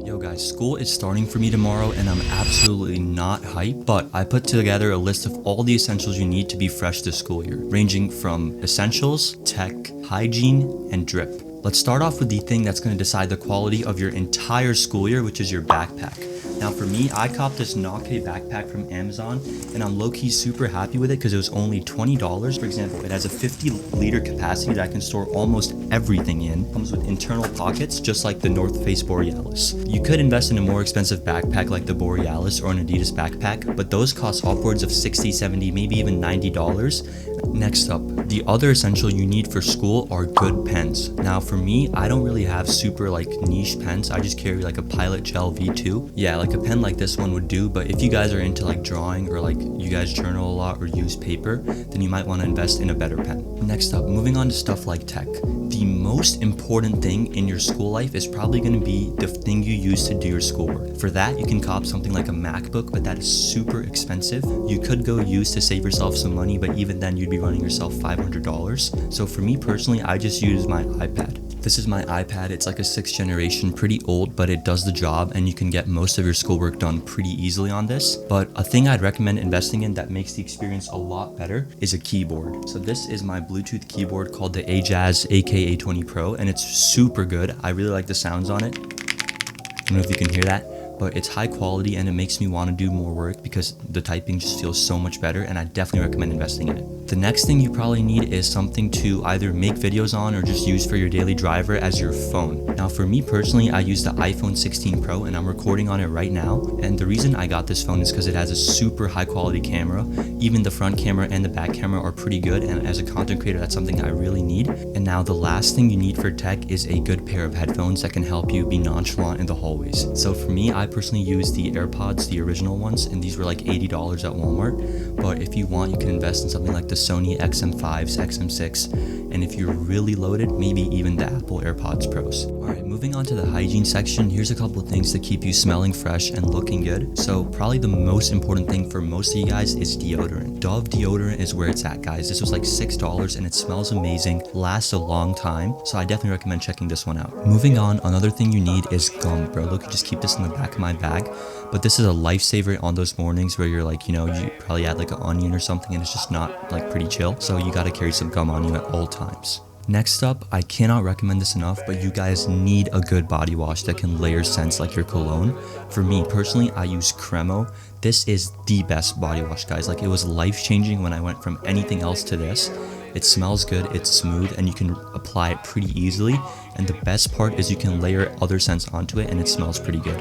Yo guys, school is starting for me tomorrow and I'm absolutely not hyped, but I put together a list of all the essentials you need to be fresh this school year, ranging from essentials, tech, hygiene, and drip. Let's start off with the thing that's going to decide the quality of your entire school year, which is your backpack. Now for me, I copped this Nake backpack from Amazon and I'm low-key super happy with it because it was only $20. For example, it has a 50-liter capacity that I can store almost everything in. It comes with internal pockets just like the North Face Borealis. You could invest in a more expensive backpack like the Borealis or an Adidas backpack, but those cost upwards of $60, $70, maybe even $90. Next up, the other essential you need for school are good pens. Now for me, I don't really have super niche pens. I just carry like a Pilot Gel V2. Yeah, like a pen like this one would do, but if you guys are into like drawing or like you guys journal a lot or use paper, then you might want to invest in a better pen. Next up, moving on to stuff like tech. The most important thing in your school life is probably going to be the thing you use to do your schoolwork. For that, you can cop something like a MacBook, but that is super expensive. You could go use to save yourself some money, but even then you'd be running yourself $500. So for me personally, I just use my iPad. This is my iPad. It's like a 6th generation, pretty old, but it does the job and you can get most of your schoolwork done pretty easily on this. But a thing I'd recommend investing in that makes the experience a lot better is a keyboard. So this is my Bluetooth keyboard called the Ajaz AK-A20 Pro and it's super good. I really like the sounds on it. I don't know if you can hear that, but it's high quality and it makes me want to do more work because the typing just feels so much better and I definitely recommend investing in it. The next thing you probably need is something to either make videos on or just use for your daily driver as your phone. Now for me personally, I use the iPhone 16 Pro and I'm recording on it right now. And the reason I got this phone is because it has a super high quality camera. Even the front camera and the back camera are pretty good, and as a content creator, that's something I really need. And now the last thing you need for tech is a good pair of headphones that can help you be nonchalant in the hallways. So for me, I personally use the AirPods, the original ones, and these were like $80 at Walmart. But if you want, you can invest in something like the Sony XM5s, XM6, and if you're really loaded, maybe even the Apple AirPods Pros. Alright, moving on to the hygiene section, here's a couple of things to keep you smelling fresh and looking good. So probably the most important thing for most of you guys is deodorant. Dove deodorant is where it's at, guys. This was like $6 and it smells amazing, lasts a long time, so I definitely recommend checking this one out. Moving on, another thing you need is gum, bro. Look, just keep this in the back of my bag, but this is a lifesaver on those mornings where you're like, you probably add like an onion or something and it's just not like pretty chill, so you gotta carry some gum on you at all times. Next up, I cannot recommend this enough, but you guys need a good body wash that can layer scents like your cologne. For me personally, I use Cremo. This is the best body wash, guys. Like, it was life-changing when I went from anything else to this. It smells good, it's smooth, and you can apply it pretty easily. And the best part is you can layer other scents onto it and it smells pretty good.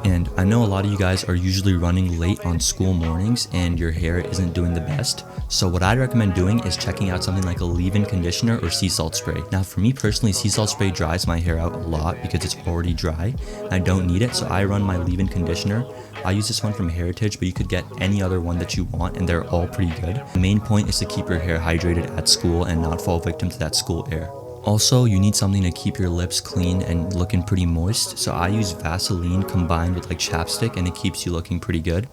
And I know a lot of you guys are usually running late on school mornings and your hair isn't doing the best. So what I'd recommend doing is checking out something like a leave-in conditioner or sea salt spray. Now for me personally, sea salt spray dries my hair out a lot because it's already dry. I don't need it, so I run my leave-in conditioner. I use this one from Heritage, but you could get any other one that you want and they're all pretty good. The main point is to keep your hair hydrated at school and not fall victim to that school air. Also, you need something to keep your lips clean and looking pretty moist, so I use Vaseline combined with like chapstick and it keeps you looking pretty good.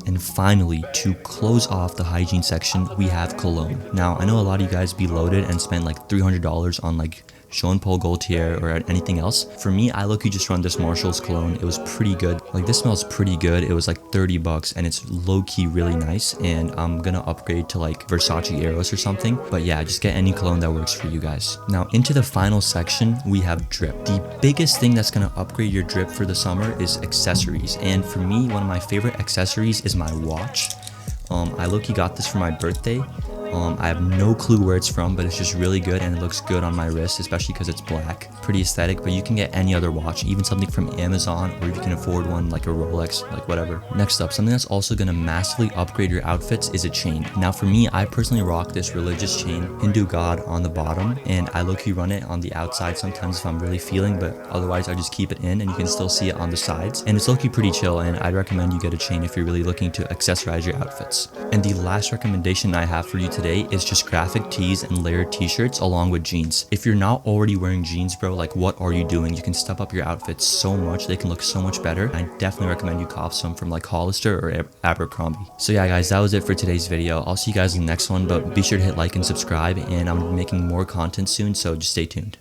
And finally, to close off the hygiene section, we have cologne. Now, I know a lot of you guys be loaded and spend like $300 on like Jean Paul Gaultier or anything else. For me, I low-key just run this Marshall's cologne. It was pretty good. Like, this smells pretty good. It was like $30 and it's low-key really nice, and I'm gonna upgrade to like Versace Eros or something. But yeah, just get any cologne that works for you guys. Now into the final section, we have drip. The biggest thing that's gonna upgrade your drip for the summer is accessories, and for me, one of my favorite accessories is my watch. I low-key got this for my birthday. I have no clue where it's from, but it's just really good and it looks good on my wrist, especially because it's black. Pretty aesthetic, but you can get any other watch, even something from Amazon, or if you can afford one like a Rolex, like whatever. Next up, something that's also going to massively upgrade your outfits is a chain. Now for me, I personally rock this religious chain, Hindu god on the bottom, and I low-key run it on the outside sometimes if I'm really feeling, but otherwise I just keep it in and you can still see it on the sides. And it's low-key pretty chill, and I'd recommend you get a chain if you're really looking to accessorize your outfits. And the last recommendation I have for you today is just graphic tees and layered t-shirts along with jeans. If you're not already wearing jeans, bro, like what are you doing? You can step up your outfits so much. They can look so much better. I definitely recommend you cop some from like Hollister or Abercrombie. So yeah, guys, that was it for today's video. I'll see you guys in the next one, but be sure to hit like and subscribe, and I'm making more content soon, so just stay tuned.